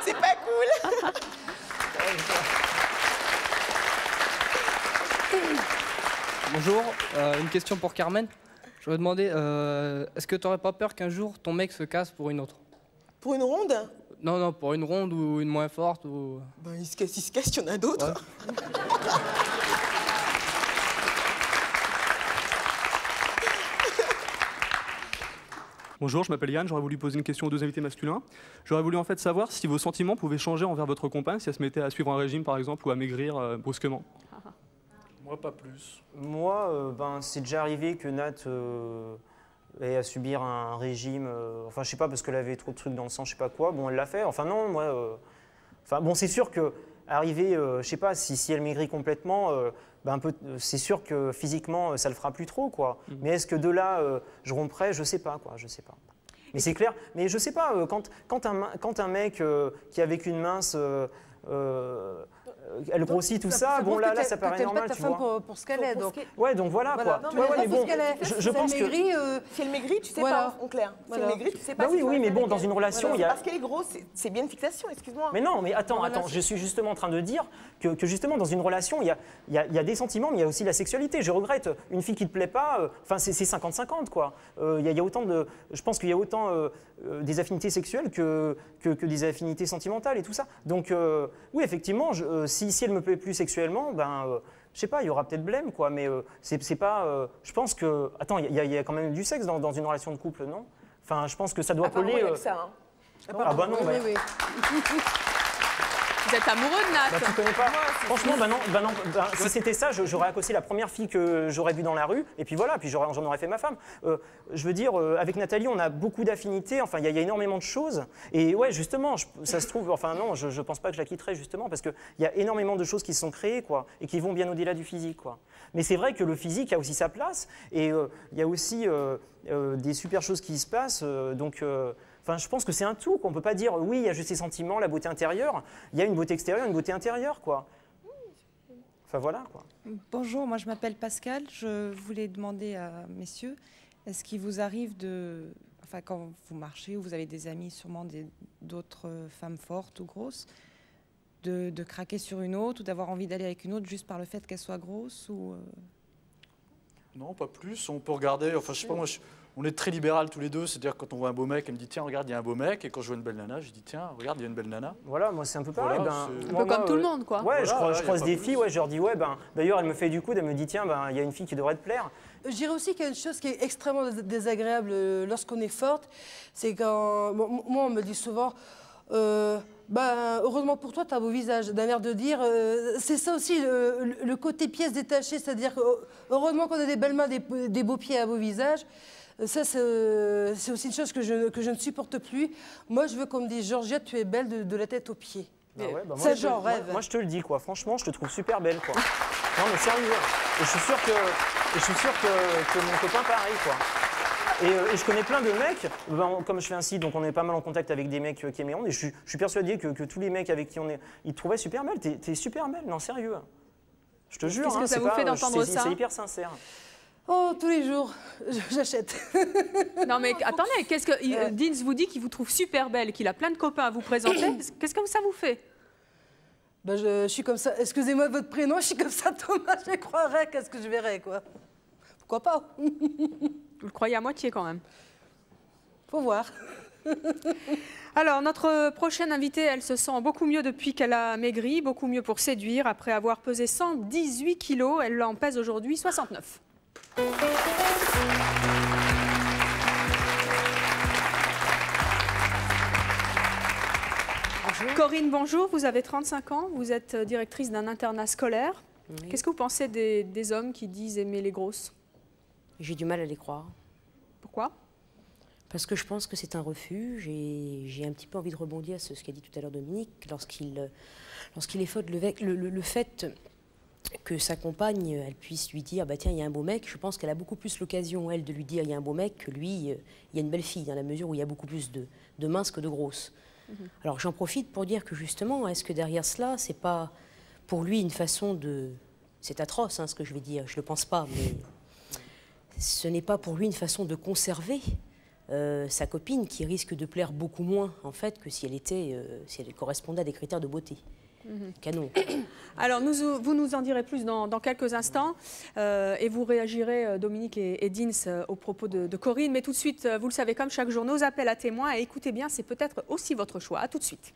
C'est pas cool. Bonjour, une question pour Carmen. Je voudrais demander, est-ce que tu n'aurais pas peur qu'un jour ton mec se casse pour une autre? Pour une ronde? Non, pour une ronde ou une moins forte ou... Ben, il se casse, il y en a d'autres. Ouais. Bonjour, je m'appelle Yann, j'aurais voulu poser une question aux deux invités masculins. J'aurais voulu en fait savoir si vos sentiments pouvaient changer envers votre compagne, si elle se mettait à suivre un régime par exemple ou à maigrir brusquement. Moi, pas plus. Moi, c'est déjà arrivé que Nat et à subir un régime, enfin je sais pas, parce qu'elle avait trop de trucs dans le sang, je sais pas quoi, bon elle l'a fait, enfin non, moi, enfin bon c'est sûr que arriver, je sais pas, si elle maigrit complètement, c'est sûr que physiquement ça le fera plus trop quoi, mais est-ce que de là je romprais, je sais pas quoi, je sais pas. Mais c'est clair, mais je sais pas, quand un mec qui a vécu une mince, elle grossit tout ça, bon là ça paraît normal, tu vois. Pour ce qu'elle est, donc. Ouais, donc voilà quoi. Non, mais bon, je pense que si elle maigrit, tu sais pas, en clair. Si elle maigrit, tu sais pas. Oui, mais bon, dans une relation, il y a. Parce qu'elle est grosse, c'est bien une fixation, excuse-moi. Mais non, mais attends, je suis justement en train de dire que justement dans une relation, il y a des sentiments, mais il y a aussi la sexualité. Je regrette une fille qui te plaît pas, enfin c'est 50-50 quoi. Il y a autant de, je pense qu'il y a autant des affinités sexuelles que des affinités sentimentales et tout ça. Donc oui, effectivement, si elle me plaît plus sexuellement, je sais pas, il y aura peut-être blême, quoi, mais c'est pas. Je pense que. Attends, il y a quand même du sexe dans une relation de couple, non? Enfin, je pense que ça doit coller. Ça, hein. Ah bah non, oui. Vous êtes amoureux de Nat? Tu connais pas. Franchement, non. Si c'était ça, j'aurais accossé la première fille que j'aurais vue dans la rue, et puis voilà, puis j'en aurais fait ma femme. Je veux dire, avec Nathalie, on a beaucoup d'affinités, enfin, il y a énormément de choses. Et ouais, justement, ça se trouve, enfin non, je pense pas que je la quitterai, justement, parce qu'il y a énormément de choses qui se sont créées, quoi, et qui vont bien au-delà du physique, quoi. Mais c'est vrai que le physique a aussi sa place, et il y a aussi des super choses qui se passent, donc. Enfin, je pense que c'est un tout, qu'on ne peut pas dire oui, il y a juste ses sentiments, la beauté intérieure. Il y a une beauté extérieure, une beauté intérieure, quoi. Enfin, voilà, quoi. Bonjour, moi je m'appelle Pascal. Je voulais demander à messieurs, est-ce qu'il vous arrive de... Enfin, quand vous marchez ou vous avez des amis, sûrement d'autres femmes fortes ou grosses, de craquer sur une autre ou d'avoir envie d'aller avec une autre juste par le fait qu'elle soit grosse ou... Non, pas plus. On peut regarder, enfin, je sais pas, moi... On est très libéral tous les deux, c'est-à-dire quand on voit un beau mec, elle me dit tiens regarde il y a un beau mec, et quand je vois une belle nana, je dis tiens regarde il y a une belle nana. Voilà, moi c'est un peu pareil. Voilà, un peu comme tout le monde quoi. Ouais, voilà, je croise des filles, ouais, je leur dis ouais, d'ailleurs elle me fait du coude, elle me dit tiens il y a une fille qui devrait te plaire. Je dirais aussi qu'il y a une chose qui est extrêmement désagréable lorsqu'on est forte, c'est quand, moi on me dit souvent, heureusement pour toi, tu as un beau visage, d'un air de dire, c'est ça aussi le côté pièce détachée, c'est-à-dire que heureusement qu'on a des belles mains, des beaux pieds et un beau visage. Ça, c'est aussi une chose que je ne supporte plus. Moi, je veux qu'on me dise, Georgette, tu es belle de la tête aux pieds. Ça, j'en rêve. Moi, je te le dis, quoi. Franchement, je te trouve super belle, quoi. Non, mais sérieux. Et je suis sûr que mon copain, pareil, quoi. Et je connais plein de mecs, comme je fais un site, donc on est pas mal en contact avec des mecs qui aiment, et je suis persuadé que tous les mecs avec qui on est, ils te trouvaient super belle. T'es super belle, non, sérieux. Je te jure. Qu'est-ce que ça vous fait d'entendre ça? C'est hyper sincère. Oh, tous les jours, j'achète. Non mais attendez, qu'est-ce que Dins vous dit qu'il vous trouve super belle, qu'il a plein de copains à vous présenter? Qu'est-ce que ça vous fait? Je suis comme ça. Excusez-moi votre prénom, je suis comme ça, Thomas. Je croirais qu'est-ce que je verrais, quoi. Pourquoi pas? Vous le croyez à moitié quand même. Faut voir. Alors, notre prochaine invitée, elle se sent beaucoup mieux depuis qu'elle a maigri, beaucoup mieux pour séduire. Après avoir pesé 118 kilos, elle en pèse aujourd'hui 69. Bonjour. Corinne, bonjour. Vous avez 35 ans, vous êtes directrice d'un internat scolaire. Oui. Qu'est-ce que vous pensez des hommes qui disent aimer les grosses? J'ai du mal à les croire. Pourquoi? Parce que je pense que c'est un refuge et j'ai un petit peu envie de rebondir sur ce qu'a dit tout à l'heure Dominique, lorsqu'il effaute le fait que sa compagne, elle puisse lui dire bah, « tiens, il y a un beau mec », je pense qu'elle a beaucoup plus l'occasion, elle, de lui dire « il y a un beau mec » que lui, il y a une belle fille, dans la mesure où il y a beaucoup plus de minces que de grosses. Alors j'en profite pour dire que justement, est-ce que derrière cela, c'est pas pour lui une façon de... C'est atroce ce que je vais dire, je ne le pense pas, mais ce n'est pas pour lui une façon de conserver sa copine qui risque de plaire beaucoup moins en fait que si elle correspondait à des critères de beauté. Canon. Alors, vous nous en direz plus dans quelques instants et vous réagirez, Dominique et Dins, au propos de Corinne. Mais tout de suite, vous le savez, comme chaque jour, nos appels à témoins. Et écoutez bien, c'est peut-être aussi votre choix. À tout de suite.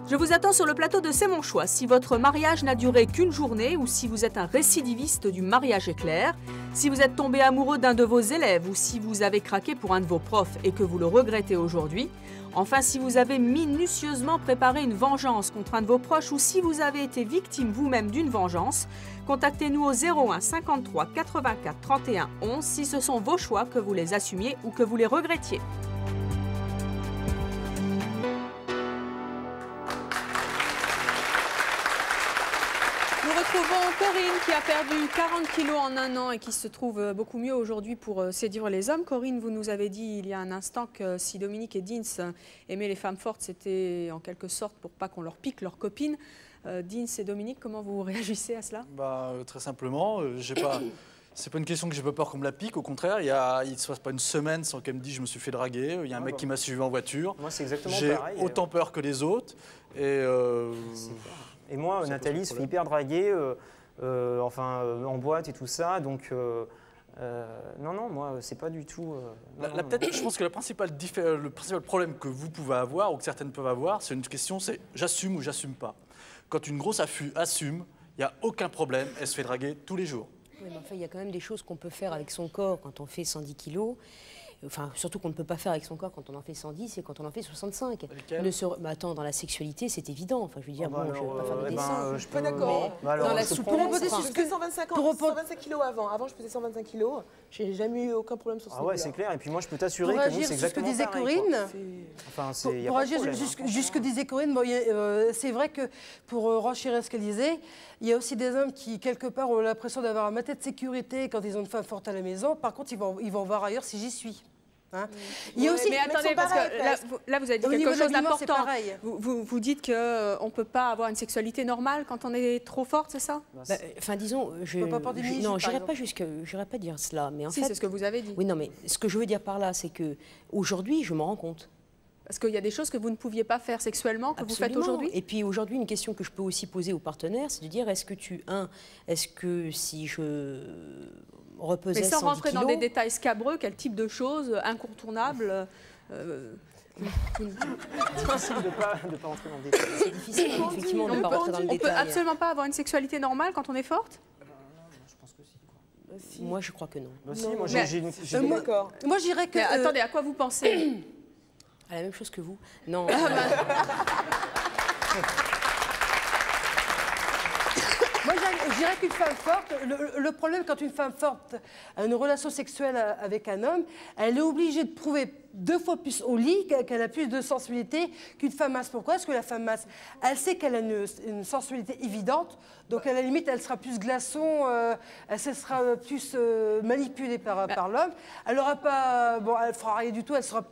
Je vous attends sur le plateau de C'est mon choix. Si votre mariage n'a duré qu'une journée ou si vous êtes un récidiviste du mariage éclair, Si vous êtes tombé amoureux d'un de vos élèves ou si vous avez craqué pour un de vos profs et que vous le regrettez aujourd'hui. Enfin, si vous avez minutieusement préparé une vengeance contre un de vos proches ou si vous avez été victime vous-même d'une vengeance, contactez-nous au 01 53 84 31 11 si ce sont vos choix, que vous les assumiez ou que vous les regrettiez. Nous retrouvons Corinne qui a perdu 40 kilos en un an et qui se trouve beaucoup mieux aujourd'hui pour séduire les hommes. Corinne, vous nous avez dit il y a un instant que si Dominique et Dins aimaient les femmes fortes, c'était en quelque sorte pour pas qu'on leur pique leurs copines. Dins et Dominique, comment vous réagissez à cela? Très simplement, c'est pas une question que j'ai pas peur qu'on me la pique. Au contraire, il ne se passe pas une semaine sans qu'elle me dise je me suis fait draguer. Il y a un mec qui m'a suivi en voiture. Moi, c'est exactement pareil. J'ai autant peur que les autres. Et moi, Nathalie se fait hyper draguer, en boîte et tout ça, donc non, moi, c'est pas du tout... Je pense que le principal problème que vous pouvez avoir, ou que certaines peuvent avoir, c'est une question, c'est j'assume ou j'assume pas. Quand une grosse assume, il n'y a aucun problème, elle se fait draguer tous les jours. Oui, mais enfin, il y a quand même des choses qu'on peut faire avec son corps quand on fait 110 kilos. Enfin, surtout qu'on ne peut pas faire avec son corps quand on en fait 110 et quand on en fait 65. Attends, dans la sexualité, c'est évident. Enfin, je veux dire, je ne vais pas faire de dessin. Je suis pas d'accord. Dans la souplesse, je faisais 125 kilos avant. Avant, je faisais 125 kilos. J'ai jamais eu aucun problème sur ce niveau-là. Ah ouais, c'est clair. Et puis moi, je peux t'assurer que c'est exactement pareil. Pour agir sur ce que disait Corinne, c'est vrai que pour renchérir ce qu'elle disait, il y a aussi des hommes qui, quelque part, ont l'impression d'avoir un matin de sécurité quand ils ont une femme forte à la maison. Par contre, ils vont voir ailleurs si j'y suis. Hein. Il y a aussi, mais attendez, parce que là, vous avez dit quelque chose d'important. Vous dites qu'on ne peut pas avoir une sexualité normale quand on est trop forte, c'est ça? Enfin, disons, non, je n'irais pas dire cela. Mais en fait, c'est ce que vous avez dit. Oui, non, mais ce que je veux dire par là, c'est qu'aujourd'hui, je m'en rends compte. Parce qu'il y a des choses que vous ne pouviez pas faire sexuellement, que vous faites aujourd'hui? Et puis aujourd'hui, une question que je peux aussi poser aux partenaires, c'est de dire, est-ce que si je repesais 110 kilos... Mais sans rentrer dans des détails scabreux, quel type de choses incontournables C'est difficile de ne pas rentrer dans le détail. C'est difficile, effectivement, de ne pas rentrer dans le détail. On peut absolument pas avoir une sexualité normale quand on est forte? Moi, je crois que non. Moi, je dirais que... Mais attendez, à quoi vous pensez? À la même chose que vous. Non. Moi, je dirais qu'une femme forte, le problème quand une femme forte a une relation sexuelle avec un homme, elle est obligée de prouver 2 fois plus au lit qu'elle a plus de sensibilité qu'une femme mince. Pourquoi? Parce que la femme mince, elle sait qu'elle a une sensibilité évidente, donc à la limite, elle sera plus glaçon, elle sera plus manipulée par l'homme. Elle n'aura pas, elle fera rien du tout, elle sera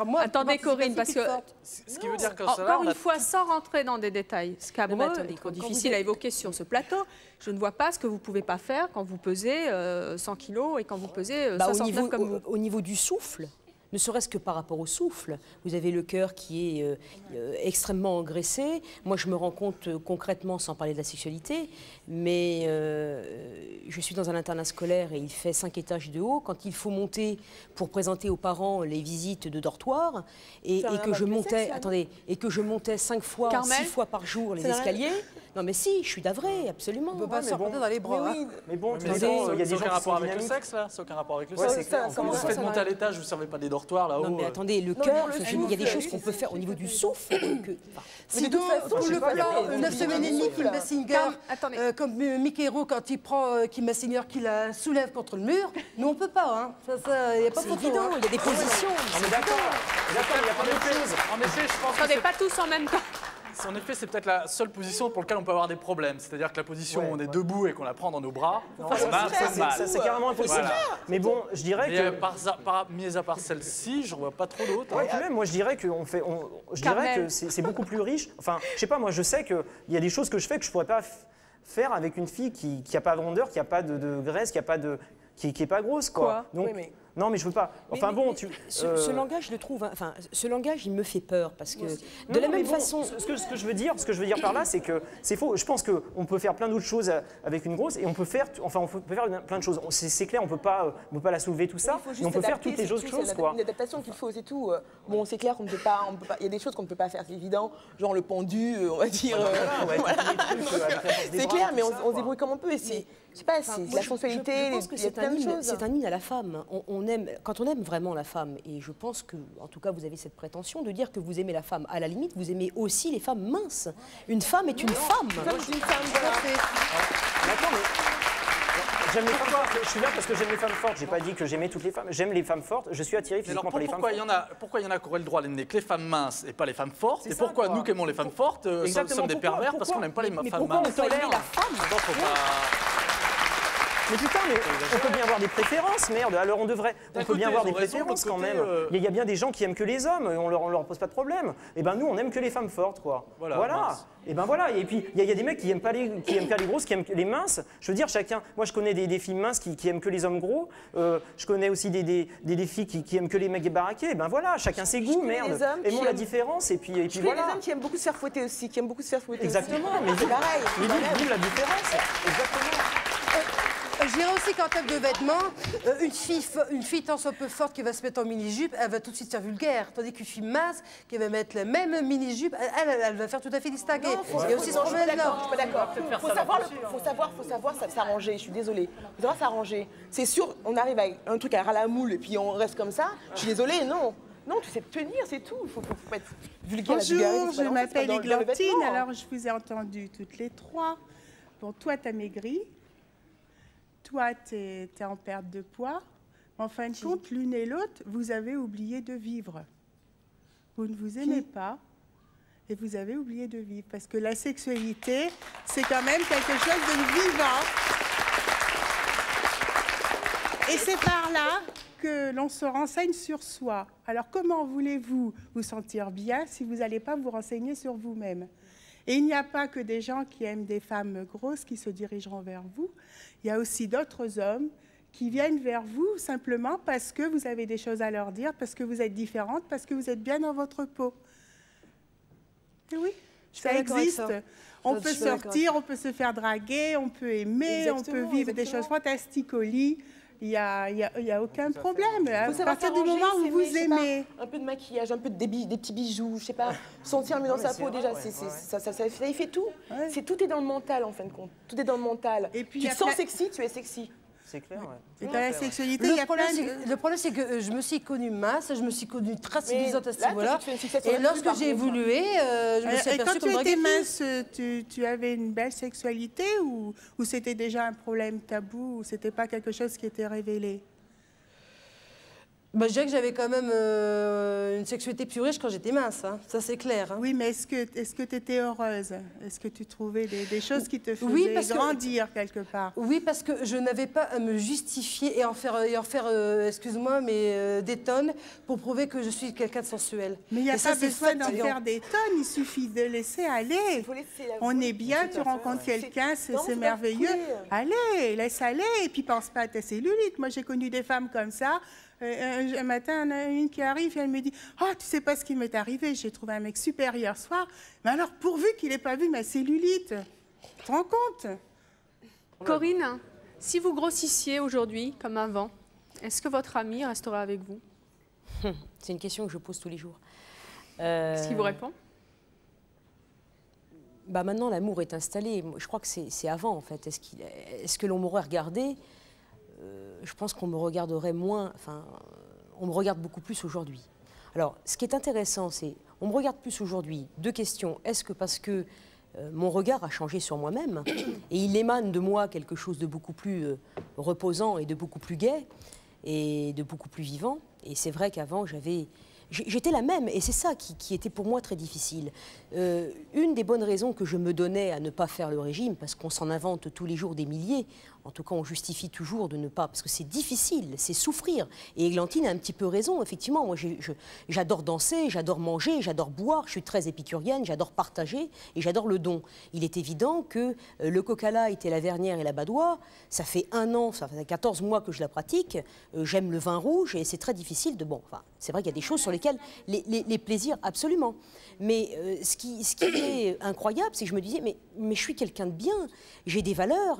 moins... Attendez, Corinne, parce que... Ce qui veut dire que encore une fois, sans rentrer dans des détails scabreux, difficiles à évoquer sur ce plateau, je ne vois pas ce que vous ne pouvez pas faire quand vous pesez 100 kilos et quand vous pesez 69 comme vous. Au niveau du souffle, ne serait-ce que par rapport au souffle, vous avez le cœur qui est extrêmement engraissé. Moi, je me rends compte concrètement, sans parler de la sexualité, mais je suis dans un internat scolaire et il fait 5 étages de haut. Quand il faut monter pour présenter aux parents les visites de dortoir et que je montais, et que je montais 5 fois, 6 fois par jour les escaliers. Non mais si, je suis navrée, absolument. On ne peut pas se remonter dans les bras. Mais bon, il y a des gens qui sont avec le sexe là. C'est aucun rapport avec le sexe. Comment vous faites monter à l'étage, vous ne servez pas des dortoirs là-haut? Non mais attendez, le cœur, il y a des choses qu'on peut faire au niveau du souffle. Sinon, le plan 9 semaines et demie Kim Basinger, comme Mickey Rourke quand il prend Kim Basinger, qui la soulève contre le mur, nous on ne peut pas. Il n'y a pas photo. C'est évident, il y a des positions. On est d'accord. D'accord, il y a pas de choses. En effet, je pense que... pas tous en même temps. En effet, c'est peut-être la seule position pour laquelle on peut avoir des problèmes. C'est-à-dire que la position où on est debout et qu'on la prend dans nos bras, c'est carrément impossible. Voilà. Mais bon, je dirais que... Mis à part celle-ci, je ne vois pas trop d'autres. Ouais, même, moi, je dirais que c'est beaucoup plus riche. Enfin, je sais pas, moi, je sais qu'il y a des choses que je fais que je ne pourrais pas faire avec une fille qui n'a pas de rondeur, qui n'a pas de graisse, qui n'est pas grosse, quoi. Donc, non, mais je veux pas. Enfin ce langage, je le trouve. Enfin, ce langage, il me fait peur parce que de la même façon. Ce que je veux dire par là, c'est que c'est faux. Je pense qu'on peut faire plein d'autres choses avec une grosse et on peut faire plein de choses. C'est clair, on peut pas la soulever tout ça, mais on peut faire toutes les autres choses, quoi. Une adaptation qu'il faut, c'est tout. Bon, c'est clair qu'on ne peut pas. Il y a des choses qu'on ne peut pas faire, c'est évident. Genre le pendu, on va dire. C'est clair, mais on se débrouille comme on peut. Et Je sais pas, c'est la sensualité, je pense que il y a plein de choses. c'est un hymne à la femme. On aime, quand on aime vraiment la femme, et je pense que, en tout cas, vous avez cette prétention de dire que vous aimez la femme. À la limite, vous aimez aussi les femmes minces. Une femme est une femme. J'aime les femmes fortes. Je suis là parce que j'aime les femmes fortes. J'ai pas dit que j'aimais toutes les femmes. J'aime les femmes fortes. Je suis attiré physiquement par les femmes fortes. Pourquoi il y en a qui auraient le droit d'aimer que les femmes minces et pas les femmes fortes? Et pourquoi nous qui aimons les femmes fortes sommes des pervers parce qu'on n'aime pas les femmes minces? On tolère la femme. Mais putain, mais on peut bien avoir des préférences, merde. Alors on devrait, on peut bien avoir des préférences quand même. Il y a bien des gens qui aiment que les hommes, on leur pose pas de problème. Et ben nous, on aime que les femmes fortes, quoi. Voilà. Et ben voilà. Et puis il y a des mecs qui aiment pas les grosses, qui aiment les minces. Je veux dire, chacun. Moi, je connais des filles minces qui aiment que les hommes gros. Je connais aussi des filles qui aiment que les mecs baraqués. Et ben voilà, chacun ses goûts, merde. Aimons la différence. Et puis voilà. Je connais des hommes qui aiment beaucoup se faire fouetter aussi, Exactement. Mais c'est pareil. Vive la différence. Exactement. Je dirais aussi qu'en termes de vêtements, une fille tant soit peu forte qui va se mettre en mini-jupe, elle va tout de suite faire vulgaire. Tandis qu'une fille mince qui va mettre la même mini-jupe, elle va faire tout à fait distinguer. Il y a aussi ce problème-là. Je suis pas d'accord. Faut savoir s'arranger, je suis désolée. Faut savoir s'arranger. C'est sûr, on arrive avec un truc à ras la moule et puis on reste comme ça. Je suis désolée, non. Non, tu sais tenir, c'est tout. Il faut pas être vulgaire. Bonjour, je m'appelle Églantine. Alors, je vous ai entendu toutes les trois. Bon, toi, t'as maigri. Toi, tu es en perte de poids. En fin de compte, l'une et l'autre, vous avez oublié de vivre. Vous ne vous aimez pas et vous avez oublié de vivre. Parce que la sexualité, c'est quand même quelque chose de vivant. Et c'est par là que l'on se renseigne sur soi. Alors, comment voulez-vous vous sentir bien si vous n'allez pas vous renseigner sur vous-même ? Et il n'y a pas que des gens qui aiment des femmes grosses qui se dirigeront vers vous. Il y a aussi d'autres hommes qui viennent vers vous simplement parce que vous avez des choses à leur dire, parce que vous êtes différente, parce que vous êtes bien dans votre peau. Et oui, ça existe. On peut sortir, on peut se faire draguer, on peut aimer, on peut vivre des choses fantastiques au lit. Il n'y a aucun problème. À partir du moment où vous aimez. Un peu de maquillage, un peu des petits bijoux, je sais pas, sentir mieux dans sa peau déjà, ça y fait tout. Ouais. Tout est dans le mental en fin de compte. Tout est dans le mental. Et puis, tu te sens sexy, tu es sexy. C'est clair, ouais. Et dans la sexualité, le problème, c'est que je me suis connue mince, je me suis connue très séduisante à ce niveau-là. Et lorsque j'ai évolué, je me suis aperçue que quand tu étais mince, tu avais une belle sexualité ou c'était déjà un problème tabou ou c'était pas quelque chose qui était révélé? Je dirais que j'avais quand même une sexualité plus riche quand j'étais mince, hein. Ça c'est clair. Hein. Oui, mais est-ce que tu étais heureuse? Est-ce que tu trouvais des choses qui te faisaient grandir quelque part? Oui, parce que je n'avais pas à me justifier et en faire excuse-moi, mais des tonnes pour prouver que je suis quelqu'un de sensuel. Mais il n'y a pas besoin d'en faire des tonnes, il suffit de laisser aller. On est bien, tu rencontres quelqu'un, c'est merveilleux. Allez, laisse aller et puis pense pas à ta cellulite. Moi, j'ai connu des femmes comme ça. Un matin, il y en a une qui arrive et elle me dit « Oh, tu sais pas ce qui m'est arrivé, j'ai trouvé un mec super hier soir. Mais alors, pourvu qu'il n'ait pas vu ma cellulite. Tu te rends compte ?» Corinne, si vous grossissiez aujourd'hui comme avant, est-ce que votre ami restera avec vous? C'est une question que je pose tous les jours. Est-ce qu'il vous répond? Maintenant, l'amour est installé. Je crois que c'est avant, en fait. Est-ce que l'on m'aurait regardé? Je pense qu'on me regarderait moins, on me regarde beaucoup plus aujourd'hui. Alors, ce qui est intéressant, c'est, on me regarde plus aujourd'hui. Deux questions. Est-ce que parce que mon regard a changé sur moi-même et il émane de moi quelque chose de beaucoup plus reposant et de beaucoup plus gai et de beaucoup plus vivant? Et c'est vrai qu'avant, j'étais la même, et c'est ça qui était pour moi très difficile. Une des bonnes raisons que je me donnais à ne pas faire le régime, parce qu'on s'en invente tous les jours des milliers, en tout cas on justifie toujours de ne pas, parce que c'est difficile, c'est souffrir. Et Églantine a un petit peu raison, effectivement. Moi j'adore danser, j'adore manger, j'adore boire, je suis très épicurienne, j'adore partager et j'adore le don. Il est évident que le coca light et la vernière et la badoie, ça fait 1 an, ça fait 14 mois que je la pratique, j'aime le vin rouge et c'est très difficile de... c'est vrai qu'il y a des choses sur lesquelles les plaisirs, absolument. Mais ce qui est incroyable, c'est que je me disais, mais je suis quelqu'un de bien, j'ai des valeurs,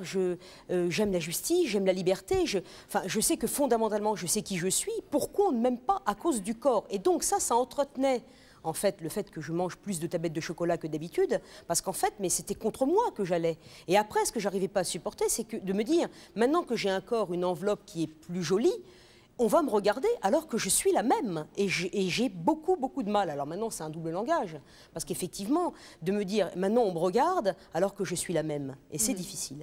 j'aime la justice, j'aime la liberté, je sais que fondamentalement, je sais qui je suis, pourquoi on ne m'aime pas à cause du corps? Et donc ça entretenait en fait, le fait que je mange plus de tablettes de chocolat que d'habitude, parce qu'en fait, mais c'était contre moi que j'allais. Et après, ce que j'arrivais pas à supporter, c'est de me dire, maintenant que j'ai un corps, une enveloppe qui est plus jolie, on va me regarder alors que je suis la même. Et j'ai beaucoup, beaucoup de mal. Alors maintenant, c'est un double langage. Parce qu'effectivement, de me dire, maintenant on me regarde alors que je suis la même. Et c'est difficile.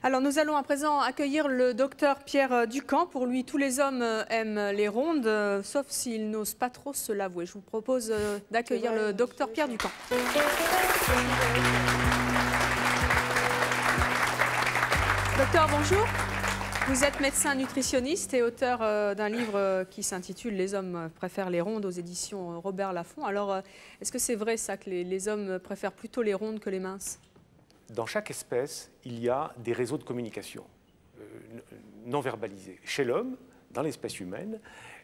Alors nous allons à présent accueillir le docteur Pierre Ducamp. Pour lui, tous les hommes aiment les rondes, sauf s'ils n'osent pas trop se l'avouer. Je vous propose d'accueillir le docteur Pierre Ducamp. Docteur, bonjour. Vous êtes médecin nutritionniste et auteur d'un livre qui s'intitule « Les hommes préfèrent les rondes » aux éditions Robert Laffont. Alors, est-ce que c'est vrai ça que les hommes préfèrent plutôt les rondes que les minces? Dans chaque espèce, il y a des réseaux de communication non verbalisés. Chez l'homme, dans l'espèce humaine,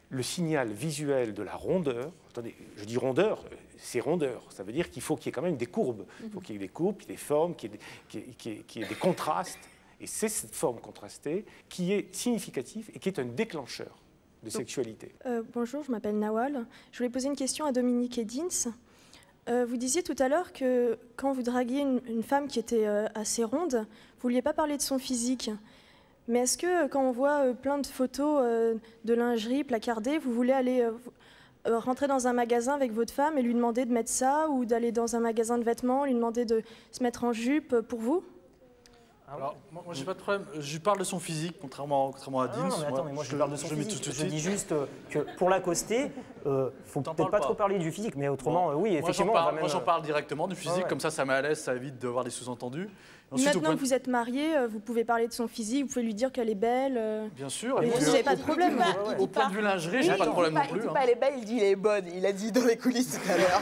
le signal visuel de la rondeur, attendez, je dis rondeur, c'est rondeur, ça veut dire qu'il faut qu'il y ait quand même des courbes. Il faut qu'il y ait des courbes, qu'il y ait des formes, qu'il y ait des contrastes. Et c'est cette forme contrastée qui est significative et qui est un déclencheur de sexualité. Bonjour, je m'appelle Nawal. Je voulais poser une question à Dominique et Dins. Vous disiez tout à l'heure que quand vous draguiez une femme qui était assez ronde, vous ne vouliez pas parler de son physique. Mais est-ce que quand on voit plein de photos de lingerie placardées, vous voulez aller rentrer dans un magasin avec votre femme et lui demander de mettre ça, ou d'aller dans un magasin de vêtements, lui demander de se mettre en jupe pour vous? Alors, moi j'ai pas de problème. Je lui parle de son physique, contrairement à Dins. Non, mais attends, mais moi je parle de son physique. Je dis juste que pour l'accoster, faut peut-être pas trop parler du physique, mais autrement, oui, effectivement. Moi j'en parle directement du physique, comme ça met à l'aise, ça évite d'avoir des sous-entendus. Maintenant que vous êtes marié, vous pouvez parler de son physique, vous pouvez lui dire qu'elle est belle. Bien sûr. Et vous n'avez pas de problème. Au point de vue lingerie, j'ai pas de problème non plus. Il dit pas elle est belle, il dit elle est bonne. Il a dit dans les coulisses tout à l'heure.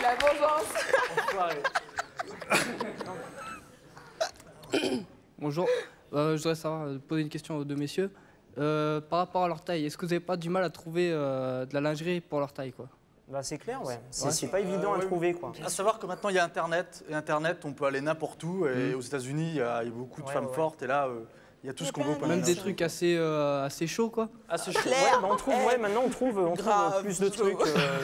La vengeance. Bonjour, je voudrais savoir, poser une question aux deux messieurs. Par rapport à leur taille, est-ce que vous n'avez pas du mal à trouver de la lingerie pour leur taille, quoi? Bah, c'est clair, ouais. C'est pas évident à trouver, quoi. À savoir que maintenant il y a Internet, et Internet on peut aller n'importe où, et aux États-Unis il y a beaucoup de femmes fortes, et là il y a tout ce qu'on veut. Même des trucs assez chauds, quoi. Assez chauds. Maintenant on trouve plus de trucs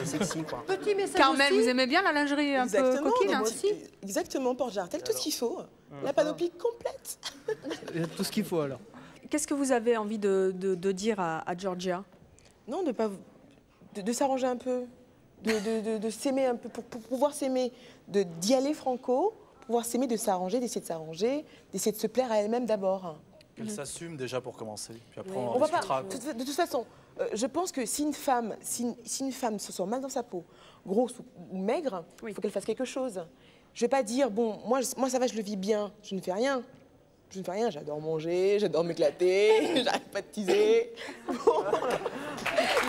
sexy, quoi. Petit message Carmel, aussi. vous aimez bien la lingerie un peu coquine aussi? Exactement, porte-jartel, tout ce qu'il faut. La panoplie complète. Il y a tout ce qu'il faut, alors. Qu'est-ce que vous avez envie de dire à Georgia? Non, de s'arranger un peu, de s'aimer un peu, pour pouvoir s'aimer, d'y aller franco, pouvoir s'aimer, de s'arranger, d'essayer de s'arranger, d'essayer de se plaire à elle-même d'abord. Qu'elle s'assume déjà pour commencer, puis après On va pas, de toute façon, je pense que si une femme se sent mal dans sa peau, grosse ou maigre, il faut qu'elle fasse quelque chose. Je ne vais pas dire, bon, moi ça va, je le vis bien, je ne fais rien. Je ne fais rien, j'adore manger, j'adore m'éclater, j'arrête pas de teaser. Bon.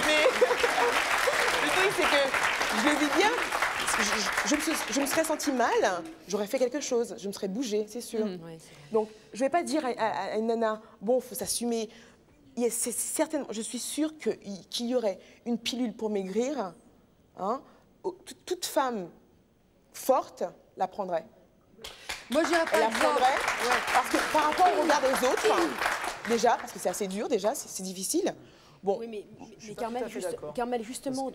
Mais le truc, c'est que je le vis bien. Je me serais sentie mal, j'aurais fait quelque chose, je me serais bougée, c'est sûr. Donc, je ne vais pas dire à une nana, bon, il faut s'assumer. Je suis sûre qu'il y aurait une pilule pour maigrir. Hein. Toute femme forte la prendrait. Moi, j'irais pas la prendrait, parce que par rapport au regard des autres, déjà, parce que c'est assez dur, déjà, c'est difficile. Bon. Oui, mais Carmel, justement,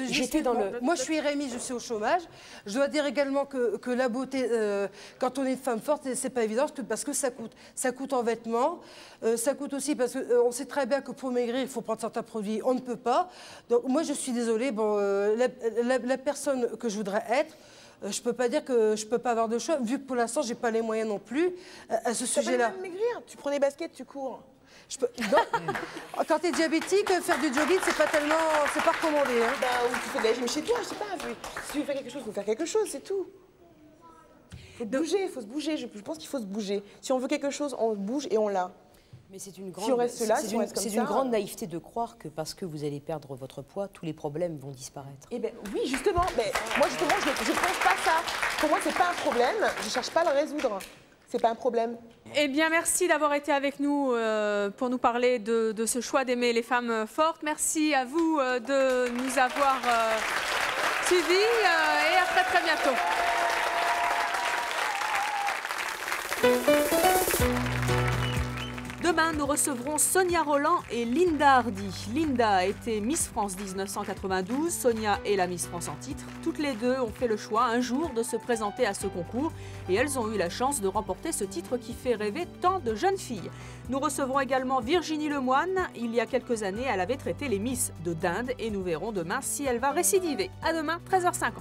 j'étais dans le... Moi, je suis Rémi, je suis au chômage. Je dois dire également que la beauté, quand on est une femme forte, c'est pas évident, parce que ça coûte. Ça coûte en vêtements, ça coûte aussi parce qu'on sait très bien que pour maigrir, il faut prendre certains produits, on ne peut pas. Donc, moi, je suis désolée, bon, la personne que je voudrais être, je ne peux pas dire que je ne peux pas avoir de choix, vu que pour l'instant, je n'ai pas les moyens non plus à ce sujet-là. Tu peux même maigrir, tu prends des baskets, tu cours. Quand tu es diabétique, faire du jogging, c'est pas recommandé. Hein. Ou tu fais de la gym chez toi, je sais pas. Si tu veux faire quelque chose, il faut faire quelque chose, c'est tout. Il faut se bouger. Je pense qu'il faut se bouger. Si on veut quelque chose, on bouge et on l'a. Mais c'est une grande naïveté de croire que parce que vous allez perdre votre poids, tous les problèmes vont disparaître. Eh ben oui, justement. Mais moi, justement, je ne pense pas ça. Pour moi, c'est pas un problème. Je cherche pas à le résoudre. C'est pas un problème. Eh bien, merci d'avoir été avec nous pour nous parler de ce choix d'aimer les femmes fortes. Merci à vous de nous avoir suivis et à très bientôt. Demain, nous recevrons Sonia Roland et Linda Hardy. Linda a été Miss France 1992, Sonia est la Miss France en titre. Toutes les deux ont fait le choix un jour de se présenter à ce concours et elles ont eu la chance de remporter ce titre qui fait rêver tant de jeunes filles. Nous recevrons également Virginie Lemoine. Il y a quelques années, elle avait traité les Miss de dinde et nous verrons demain si elle va récidiver. À demain, 13h50.